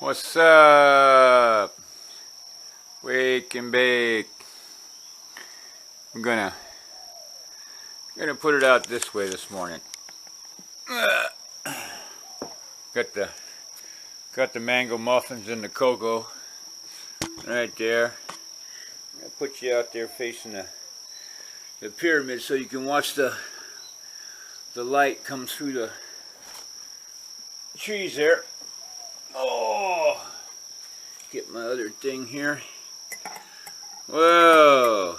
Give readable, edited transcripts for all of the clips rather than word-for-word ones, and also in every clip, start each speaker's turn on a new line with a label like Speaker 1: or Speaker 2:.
Speaker 1: What's up? Wake and bake. I'm gonna put it out this way this morning. Got the mango muffins and the cocoa right there. I'm gonna put you out there facing the pyramid so you can watch the light come through the trees there. Oh, get my other thing here. Whoa.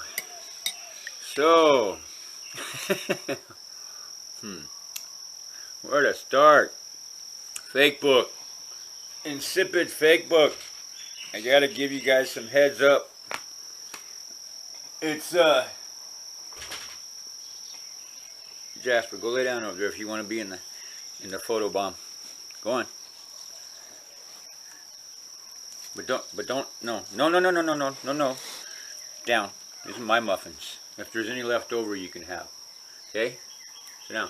Speaker 1: So, where to start? Fake book. Insipid fake book. I gotta give you guys some heads up. It's, Jasper, go lay down over there if you want to be in the photo bomb. Go on. But don't, no. Down. These are my muffins. If there's any left over, you can have. Okay? Sit down.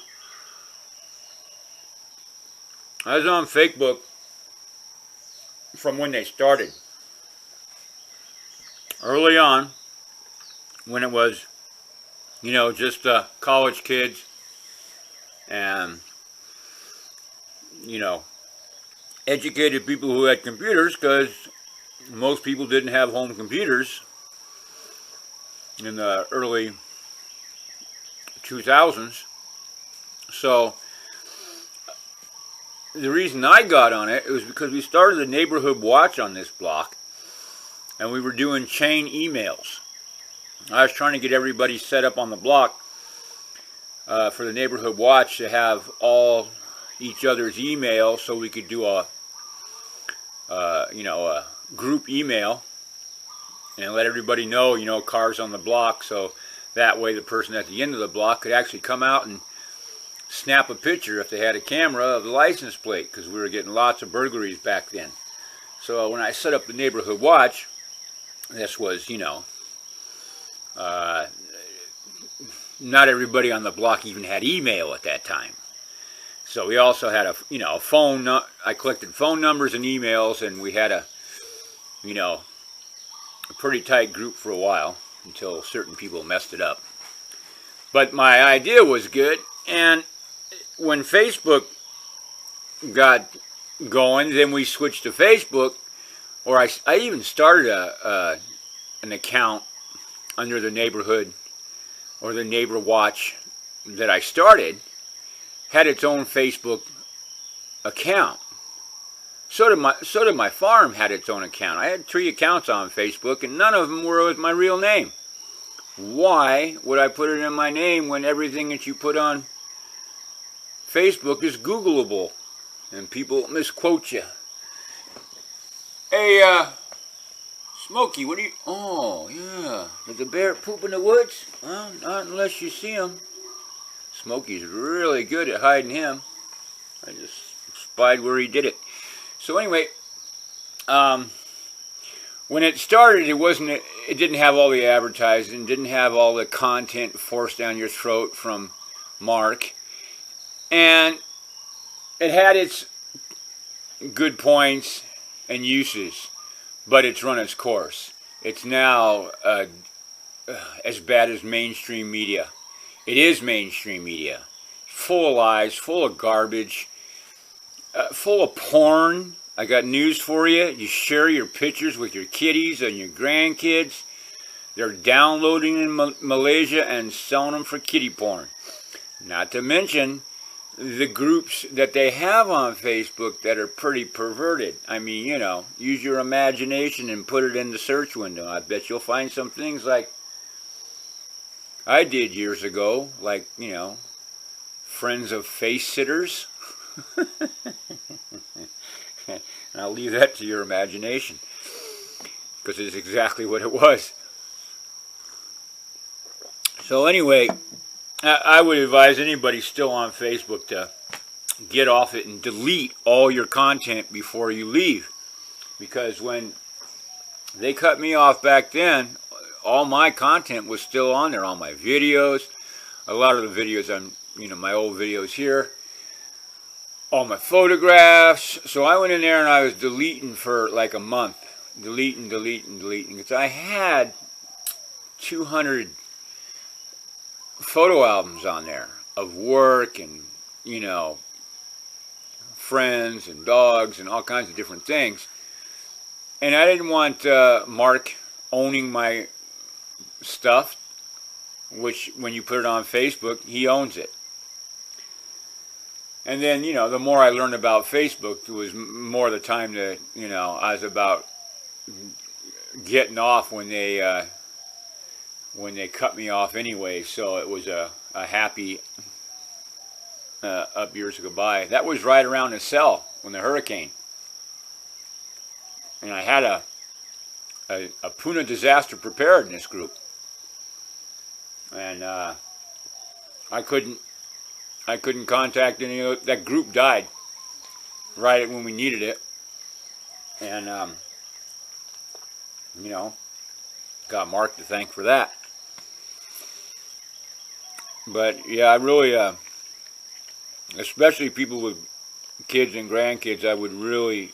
Speaker 1: I was on Facebook from when they started. Early on, when it was, just college kids and, educated people who had computers, because most people didn't have home computers in the early 2000s. So the reason I got on it was because we started a neighborhood watch on this block, and we were doing chain emails. I was trying to get everybody set up on the block for the neighborhood watch to have all each other's email, so we could do a group email and let everybody know, cars on the block, so that way the person at the end of the block could actually come out and snap a picture if they had a camera of the license plate, because we were getting lots of burglaries back then. So when I set up the neighborhood watch, this was, not everybody on the block even had email at that time. So we also had a phone. I collected phone numbers and emails, and we had a pretty tight group for a while until certain people messed it up. But my idea was good, and when Facebook got going, then we switched to Facebook, or I even started an account under the neighborhood or the neighbor watch that I started. Had its own Facebook account. So did my farm had its own account. I had 3 accounts on Facebook, and none of them were with my real name. Why would I put it in my name when everything that you put on Facebook is Googleable and people misquote you? Hey, Smokey, what are you... Oh, yeah. Did the bear poop in the woods? Well, not unless you see him. Smokey's really good at hiding him. I just spied where he did it. So anyway, when it started, it didn't have all the advertising, didn't have all the content forced down your throat from Mark, and it had its good points and uses, but it's run its course. It's now as bad as mainstream media. It is mainstream media, full of lies, full of garbage, full of porn. I got news for you. You share your pictures with your kiddies and your grandkids. They're downloading in Malaysia and selling them for kiddie porn. Not to mention the groups that they have on Facebook that are pretty perverted. I mean, use your imagination and put it in the search window. I bet you'll find some things like I did years ago, like, friends of face sitters. And I'll leave that to your imagination, because it's exactly what it was. So anyway, I would advise anybody still on Facebook to get off it and delete all your content before you leave. Because when they cut me off back then, all my content was still on there, all my videos, a lot of the videos on, my old videos here, all my photographs. So I went in there and I was deleting for like a month. Deleting. Because I had 200 photo albums on there of work and, you know, friends and dogs and all kinds of different things. And I didn't want Mark owning my stuff, which when you put it on Facebook, he owns it. And then, you know, the more I learned about Facebook, it was more the time that, you know, I was about getting off when they cut me off anyway. So it was a happy up years ago by. That was right around the cell when the hurricane. And I had a Puna disaster preparedness group. And I couldn't contact any of that group. Died right when we needed it. And you know, got Mark to thank for that. But yeah, I really especially people with kids and grandkids, I would really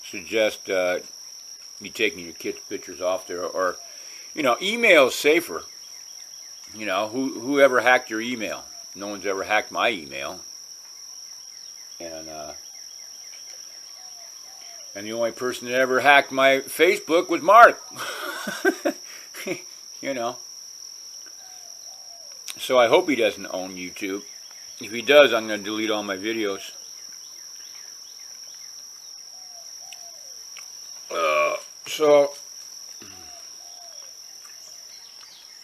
Speaker 1: suggest you taking your kids' pictures off there, or, you know, email's safer. You know, whoever hacked your email? No one's ever hacked my email. And the only person that ever hacked my Facebook was Mark. You know. So I hope he doesn't own YouTube. If he does, I'm going to delete all my videos. So,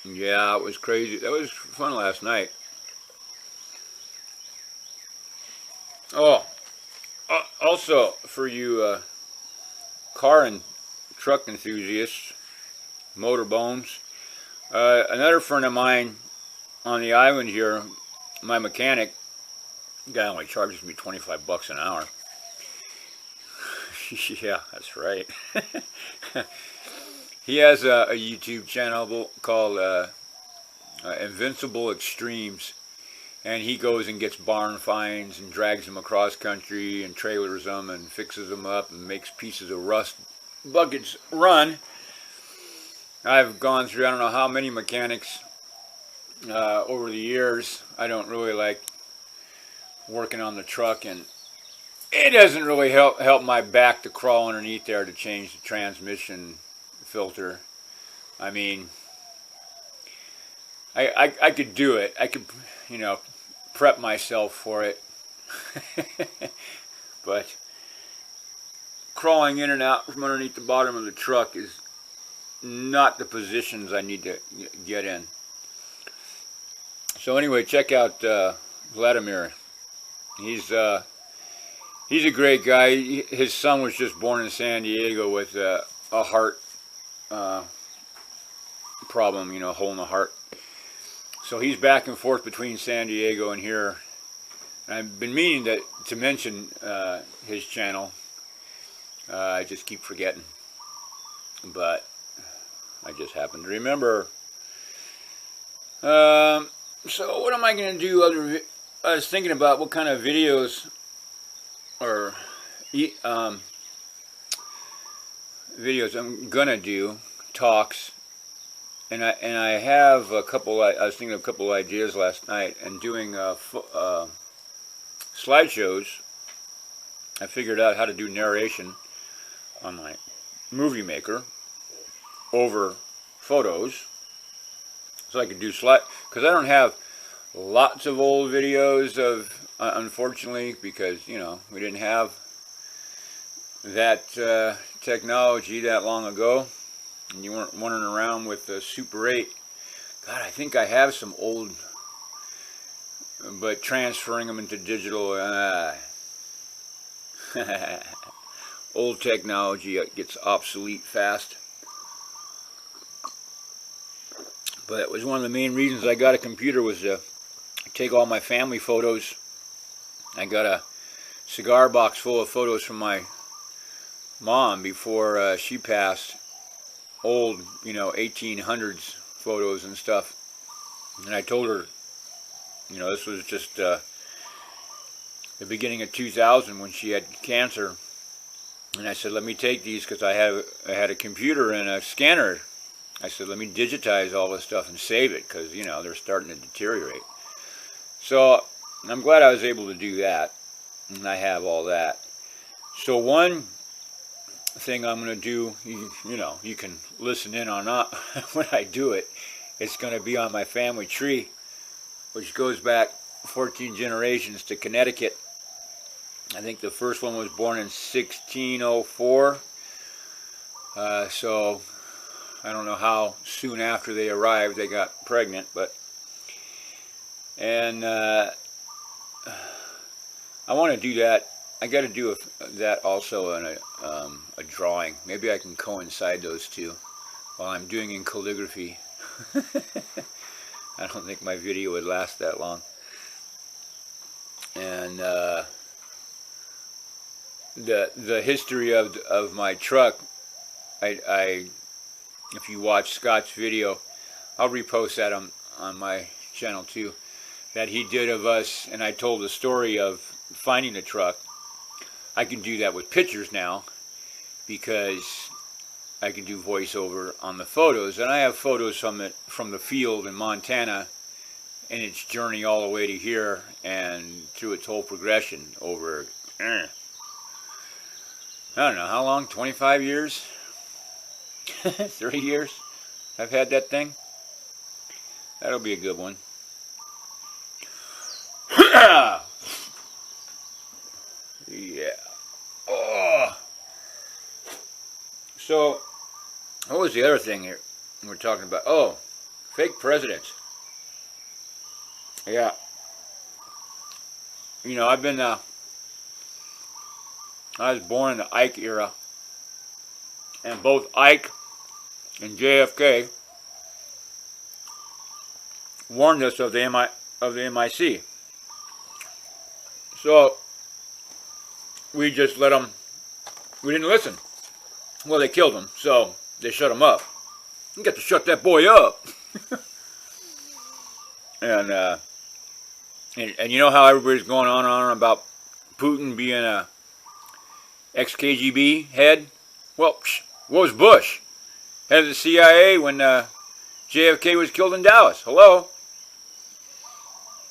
Speaker 1: yeah, it was crazy. That was fun last night. Oh, also for you car and truck enthusiasts, motor bones, another friend of mine on the island here, my mechanic, guy only charges me 25 bucks an hour. Yeah, that's right. He has a YouTube channel called Invincible Extremes, and he goes and gets barn finds and drags them across country and trailers them and fixes them up and makes pieces of rust buckets run. I've gone through I don't know how many mechanics over the years. I don't really like working on the truck, and it doesn't really help my back to crawl underneath there to change the transmission filter. I mean, I could do it. I could, you know, prep myself for it. But crawling in and out from underneath the bottom of the truck is not the positions I need to get in. So anyway, check out Vladimir. He's a great guy. His son was just born in San Diego with a heart problem, you know, a hole in the heart. So he's back and forth between San Diego and here. And I've been meaning to mention his channel. I just keep forgetting. But I just happen to remember. So what am I going to do? I was thinking about what kind of videos or videos I'm gonna do, talks, and I have a couple. I was thinking of a couple ideas last night, and doing slideshows. I figured out how to do narration on my movie maker over photos, so I could do slide, because I don't have lots of old videos of, unfortunately, because, you know, we didn't have that technology that long ago, and you weren't running around with the Super 8. God, I think I have some old, but transferring them into digital, old technology gets obsolete fast. But it was one of the main reasons I got a computer, was to take all my family photos. I got a cigar box full of photos from my mom before she passed. Old, you know, 1800s photos and stuff. And I told her, you know, this was just the beginning of 2000 when she had cancer. And I said, let me take these because I had a computer and a scanner. I said, let me digitize all this stuff and save it because, you know, they're starting to deteriorate. So I'm glad I was able to do that. And I have all that. So one thing I'm going to do, you know, you can listen in on when I do it. It's going to be on my family tree, which goes back 14 generations to Connecticut. I think the first one was born in 1604. So I don't know how soon after they arrived they got pregnant, but I want to do that. I got to do that also in a drawing. Maybe I can coincide those two while I'm doing in calligraphy. I don't think my video would last that long. And the history of my truck, if you watch Scott's video, I'll repost that on my channel too, that he did of us, and I told the story of finding the truck. I can do that with pictures now because I can do voiceover on the photos, and I have photos from the field in Montana and its journey all the way to here and through its whole progression over, I don't know how long, 25 years, 30 years I've had that thing. That'll be a good one. Yeah. Oh. So, what was the other thing here we're talking about? Oh, fake presidents. Yeah. You know, I was born in the Ike era, and both Ike and JFK warned us of the MIC. So we just let them. We didn't listen. Well, they killed him, so they shut him up. You got to shut that boy up. and you know how everybody's going on and on about Putin being a ex-KGB head? Well, what was Bush? Head of the CIA when JFK was killed in Dallas. Hello?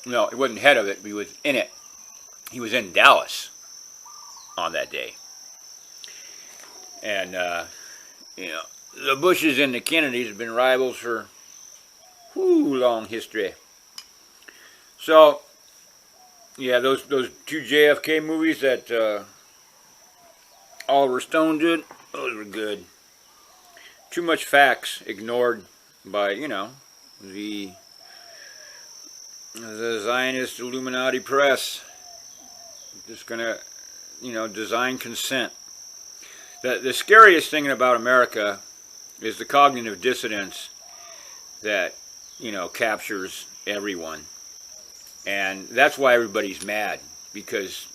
Speaker 1: No, he wasn't head of it, but he was in it. He was in Dallas on that day. And, you know, the Bushes and the Kennedys have been rivals for long history. So, yeah, those two JFK movies that Oliver Stone did, those were good. Too much facts ignored by, you know, the Zionist Illuminati press. Just gonna, you know, design consent. The scariest thing about America is the cognitive dissonance that, you know, captures everyone. And that's why everybody's mad, because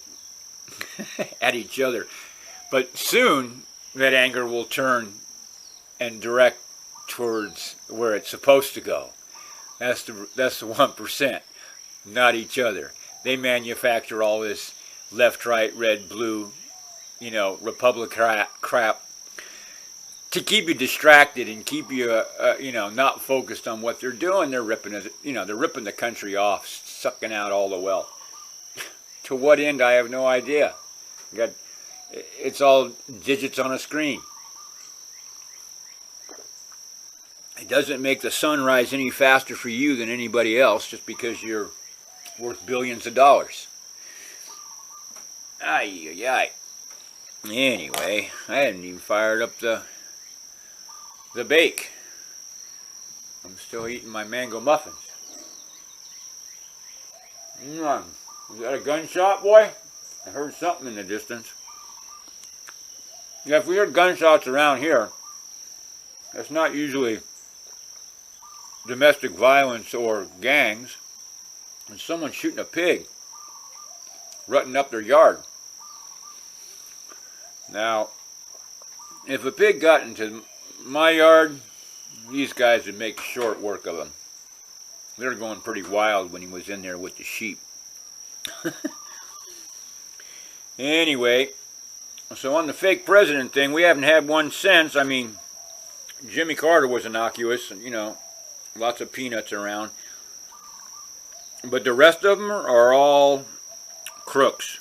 Speaker 1: at each other. But soon that anger will turn and direct towards where it's supposed to go. That's the 1%, not each other. They manufacture all this left, right, red, blue, you know, Republic crap to keep you distracted and keep you, you know, not focused on what they're doing. They're ripping the country off, sucking out all the wealth. To what end, I have no idea. It's all digits on a screen. It doesn't make the sun rise any faster for you than anybody else just because you're worth billions of dollars. Ay. Anyway, I hadn't even fired up the bake. I'm still eating my mango muffins. Is that a gunshot, boy? I heard something in the distance. Yeah, if we hear gunshots around here, that's not usually domestic violence or gangs. It's someone shooting a pig, rutting up their yard. Now, if a pig got into my yard, these guys would make short work of him. They were going pretty wild when he was in there with the sheep. Anyway, so on the fake president thing, we haven't had one since. I mean, Jimmy Carter was innocuous, and, you know, lots of peanuts around. But the rest of them are all crooks.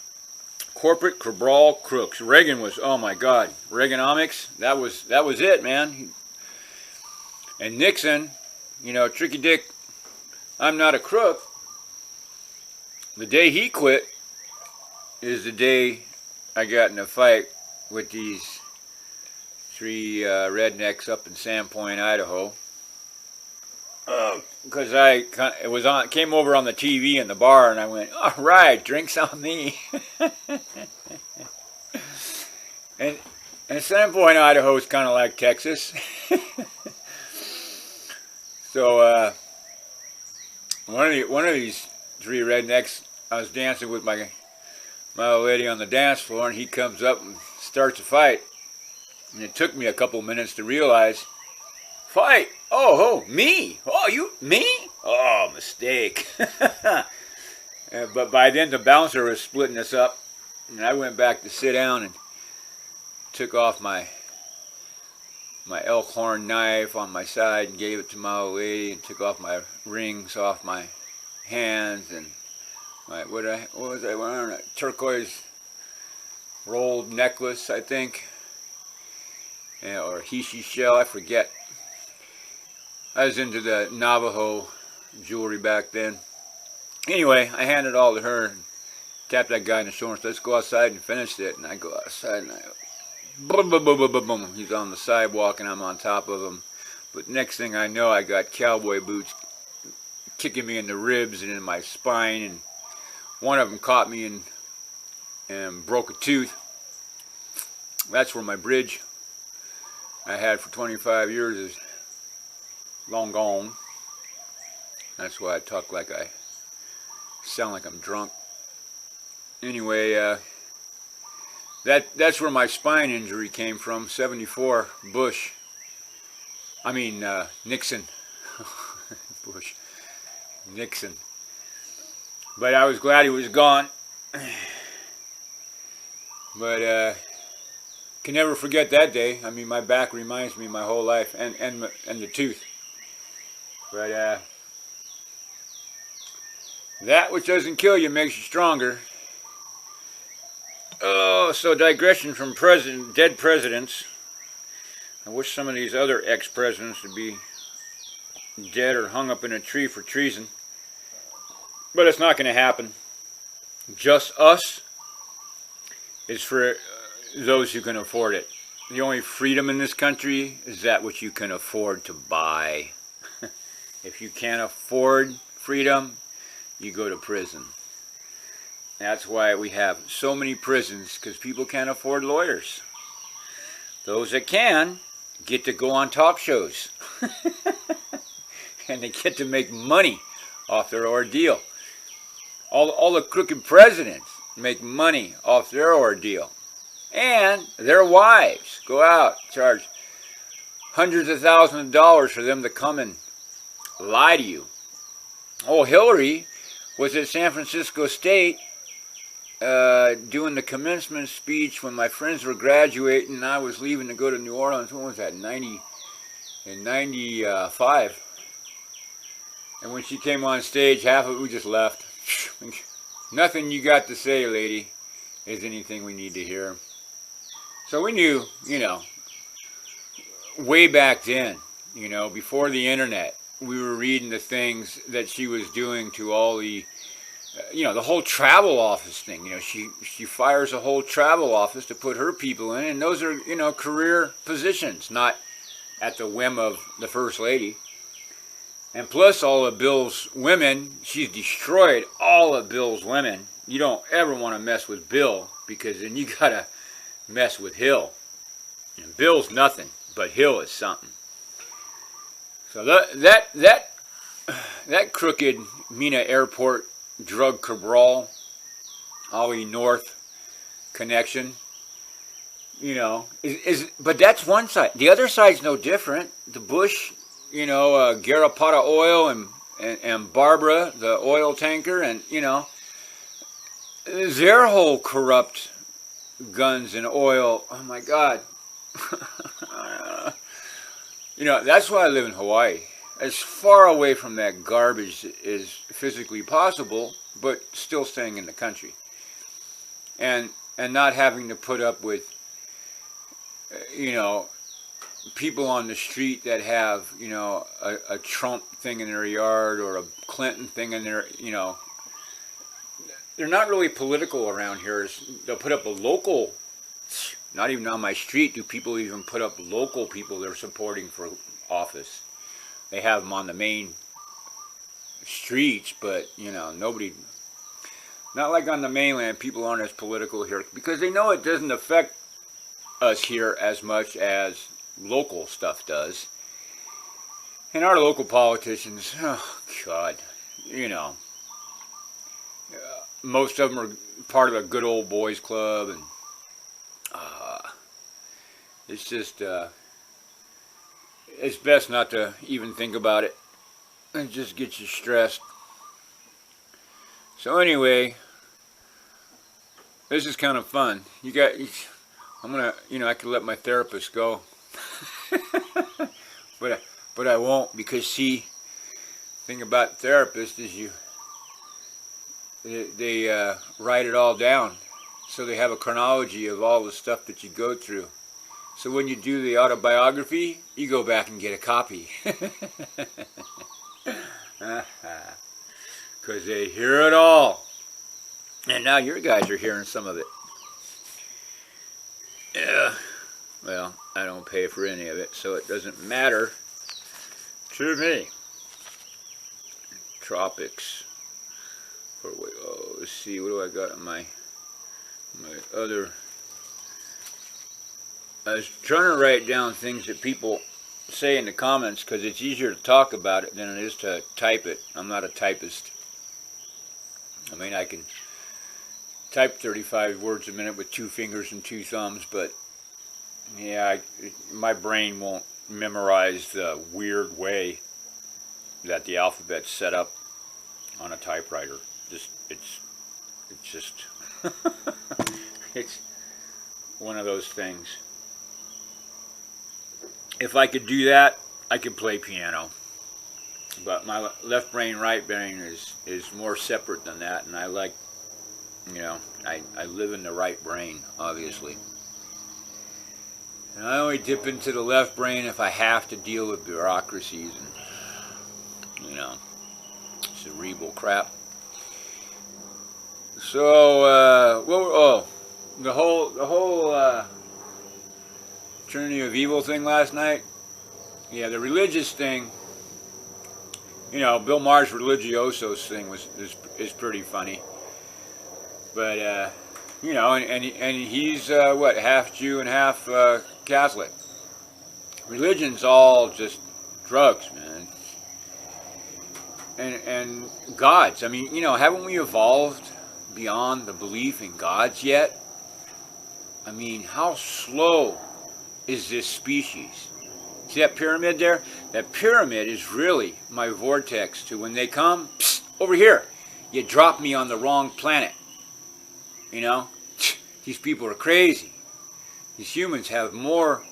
Speaker 1: Corporate cabal crooks. Reagan was, oh my God, Reaganomics, that was it, man. And Nixon, you know, Tricky Dick, I'm not a crook. The day he quit is the day I got in a fight with these three rednecks up in Sandpoint, Idaho. Because came over on the TV in the bar, and I went, all right, drinks on me. and Sandpoint, Idaho is kind of like Texas. So one of these three rednecks, I was dancing with my old lady on the dance floor, and he comes up and starts a fight. And it took me a couple minutes to realize, fight? Oh, me? Oh, me? Oh, mistake. But by then the bouncer was splitting us up, and I went back to sit down and took off my elk horn knife on my side and gave it to my old lady, and took off my rings off my hands, and what was I wearing? A turquoise rolled necklace, I think, or a Hishi shell, I forget. I was into the Navajo jewelry back then. Anyway, I handed it all to her and tapped that guy in the shoulder and said, let's go outside and finish it. And I go outside and I go, boom, boom, boom, boom, boom, boom. He's on the sidewalk and I'm on top of him. But next thing I know, I got cowboy boots kicking me in the ribs and in my spine. And one of them caught me and broke a tooth. That's where my bridge I had for 25 years is long gone. That's why I talk like I sound like I'm drunk. Anyway, that's where my spine injury came from. 74 Bush. I mean Nixon. Bush. Nixon. But I was glad he was gone. But can never forget that day. I mean, my back reminds me my whole life, and the tooth. But that which doesn't kill you makes you stronger. Oh, so digression from dead presidents. I wish some of these other ex-presidents would be dead or hung up in a tree for treason. But it's not going to happen. Just us is for those who can afford it. The only freedom in this country is that which you can afford to buy. If you can't afford freedom, you go to prison. That's why we have so many prisons, because people can't afford lawyers. Those that can get to go on talk shows. And they get to make money off their ordeal. All the crooked presidents make money off their ordeal. And their wives go out, charge hundreds of thousands of dollars for them to come and lie to you. Oh, Hillary was at San Francisco State doing the commencement speech when my friends were graduating and I was leaving to go to New Orleans. When was that? In 95. And when she came on stage, half of it we just left. Nothing you got to say, lady, is anything we need to hear. So we knew, you know, way back then, you know, before the internet, we were reading the things that she was doing to all the, you know, the whole travel office thing. You know, she fires a whole travel office to put her people in, and those are, you know, career positions, not at the whim of the First Lady. And plus all of Bill's women, she's destroyed all of Bill's women. You don't ever want to mess with Bill, because then you gotta mess with Hill. And Bill's nothing, but Hill is something. So that crooked Mena Airport drug cabal, Ollie North connection, you know, but that's one side. The other side's no different. The Bush, you know, Garapata Oil and Barbara, the oil tanker, and, you know, their whole corrupt guns and oil. Oh my God. You know, that's why I live in Hawaii. As far away from that garbage as physically possible, but still staying in the country. And not having to put up with, you know, people on the street that have, you know, a Trump thing in their yard or a Clinton thing in their, you know. They're not really political around here. They'll put up a local, not even on my street do people even put up local people they're supporting for office. They have them on the main streets, but, you know, nobody, not like on the mainland, people aren't as political here because they know it doesn't affect us here as much as local stuff does. And our local politicians, oh God, you know, most of them are part of a good old boys club, and it's just, it's best not to even think about it. It just gets you stressed. So anyway, this is kind of fun. I'm gonna, you know, I could let my therapist go, but I won't, because see, thing about therapists is they write it all down, so they have a chronology of all the stuff that you go through. So when you do the autobiography, you go back and get a copy, because they hear it all, and now your guys are hearing some of it. Yeah, well, I don't pay for any of it, so it doesn't matter to me. Tropics. Oh, let's see, what do I got on my other? I was trying to write down things that people say in the comments because it's easier to talk about it than it is to type it. I'm not a typist. I mean, I can type 35 words a minute with 2 fingers and 2 thumbs, but yeah, my brain won't memorize the weird way that the alphabet's set up on a typewriter. It's just it's one of those things. If I could do that, I could play piano. But my left brain, right brain is more separate than that, and I like, you know, I live in the right brain, obviously. And I only dip into the left brain if I have to deal with bureaucracies and, you know, cerebral crap. So, the whole Trinity of Evil thing last night. Yeah, the religious thing. You know, Bill Maher's Religiosos thing is pretty funny. But you know, and he's what, half Jew and half Catholic. Religion's all just drugs, man. And gods. I mean, you know, haven't we evolved beyond the belief in gods yet? I mean, how slow is this species? See that pyramid there? That pyramid is really my vortex to when they come, psst, over here, you drop me on the wrong planet. You know? These people are crazy. These humans have more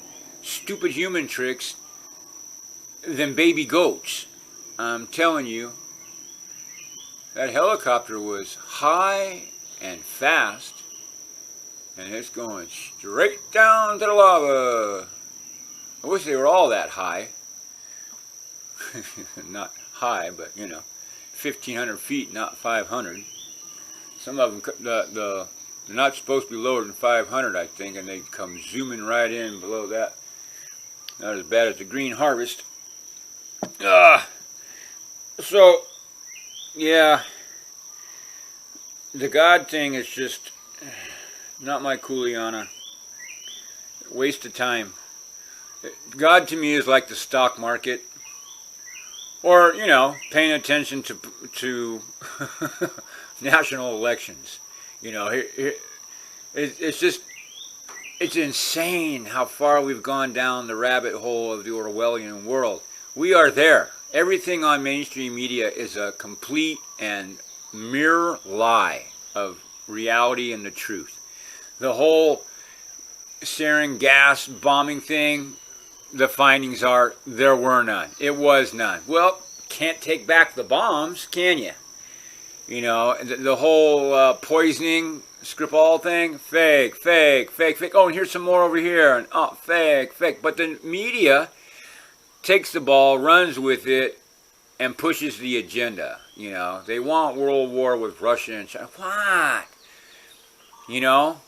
Speaker 1: stupid human tricks than baby goats. I'm telling you, that helicopter was high and fast, and it's going straight down to the lava. I wish they were all that high. Not high, but, you know, 1,500 feet, not 500. Some of them, they're not supposed to be lower than 500, I think, and they come zooming right in below that. Not as bad as the Green Harvest. So, yeah, the God thing is just not my Kuleana. Waste of time. God to me is like the stock market, or, you know, paying attention to national elections. You know, it's just, it's insane how far we've gone down the rabbit hole of the Orwellian world. We are there. Everything on mainstream media is a complete and mere lie of reality and the truth. the whole sarin gas bombing thing, the findings are there were none. It was none. Well, can't take back the bombs, can you? You know, the whole poisoning Skripal thing, fake, fake, fake, fake. Oh, and here's some more over here, and oh, fake, fake. But the media takes the ball, runs with it, and pushes the agenda. You know, they want world war with Russia and China. What? You know,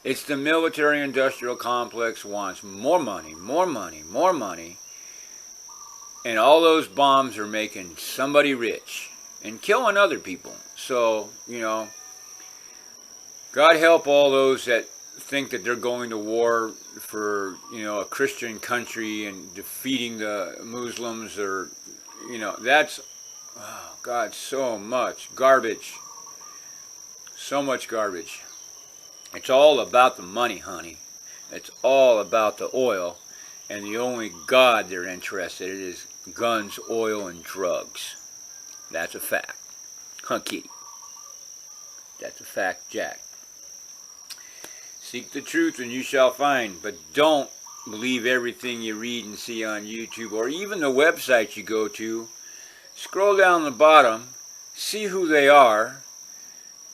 Speaker 1: it's the military-industrial complex wants more money, more money, more money, and all those bombs are making somebody rich and killing other people. So, you know, God help all those that think that they're going to war for, you know, a Christian country and defeating the Muslims, or, you know, that's, oh God, so much garbage. So much garbage. It's all about the money, honey. It's all about the oil, and the only God they're interested in is guns, oil, and drugs. That's a fact. Hunky. That's a fact, Jack. Seek the truth and you shall find, but don't believe everything you read and see on YouTube or even the websites you go to. Scroll down the bottom, see who they are,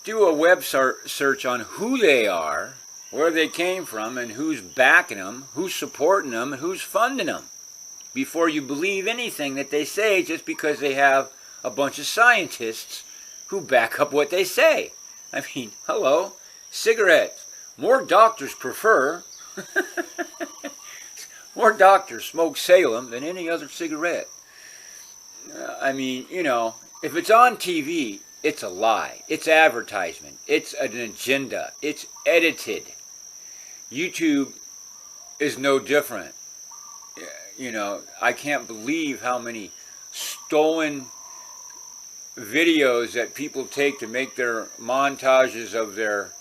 Speaker 1: do a web search on who they are, where they came from, and who's backing them, who's supporting them, and who's funding them, before you believe anything that they say just because they have a bunch of scientists who back up what they say. I mean, hello, cigarettes. More doctors prefer, more doctors smoke Salem than any other cigarette. I mean, you know, if it's on TV, it's a lie. It's advertisement. It's an agenda. It's edited. YouTube is no different. You know, I can't believe how many stolen videos that people take to make their montages of their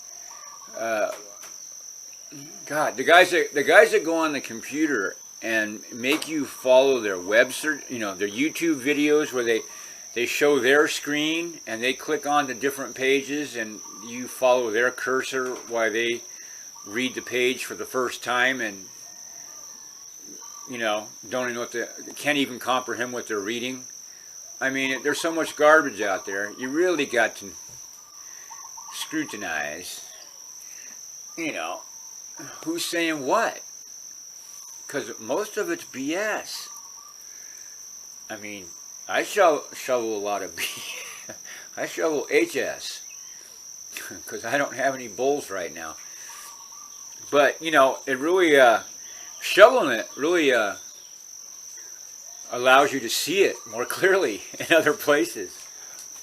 Speaker 1: God, the guys that go on the computer and make you follow their web search, you know, their YouTube videos where they show their screen and they click on to different pages and you follow their cursor while they read the page for the first time and, you know, don't even can't even comprehend what they're reading. I mean, there's so much garbage out there. You really got to scrutinize, you know, who's saying what. Because most of it's BS. I mean, I shovel a lot of BS. I shovel HS. Because I don't have any bowls right now. But, you know, it really, shoveling it really, allows you to see it more clearly in other places.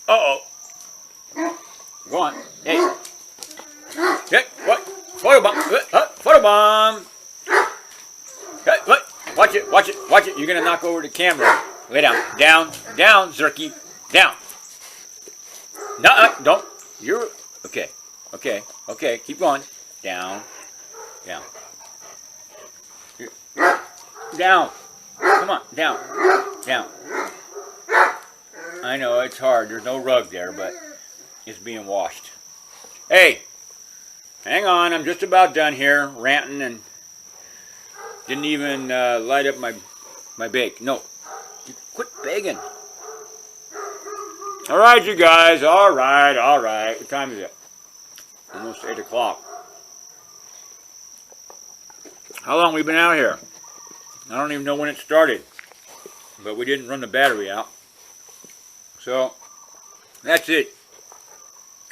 Speaker 1: Uh-oh. Go on. Hey. Hey, what? Photobomb. Photobomb. Hey, look. Watch it, watch it, watch it. You're going to knock over the camera. Lay down. Down, down, Zerky. Down. No, don't. You're, okay, okay, okay. Keep going. Down, down. Down. Come on, down, down. I know, it's hard. There's no rug there, but it's being washed. Hey, hang on. I'm just about done here, ranting, and didn't even light up my bake. No, quit begging. All right, you guys. All right, all right. What time is it? Almost 8 o'clock. How long have we been out here? I don't even know when it started, but we didn't run the battery out. So, that's it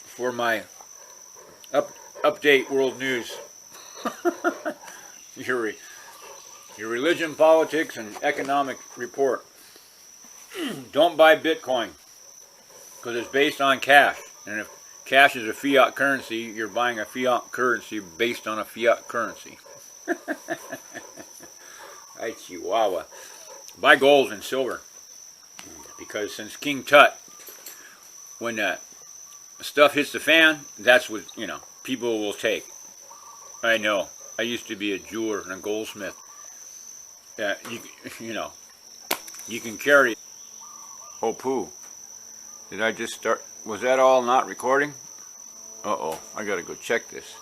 Speaker 1: for my update world news. your religion, politics, and economic report. Don't buy Bitcoin, because it's based on cash. And if cash is a fiat currency, you're buying a fiat currency based on a fiat currency. Hi, Chihuahua. Buy gold and silver. Because since King Tut, when stuff hits the fan, that's what, you know, people will take. I know. I used to be a jeweler and a goldsmith. You know, you can carry. Oh, poo. Did I just start? Was that all not recording? Uh-oh. I got to go check this.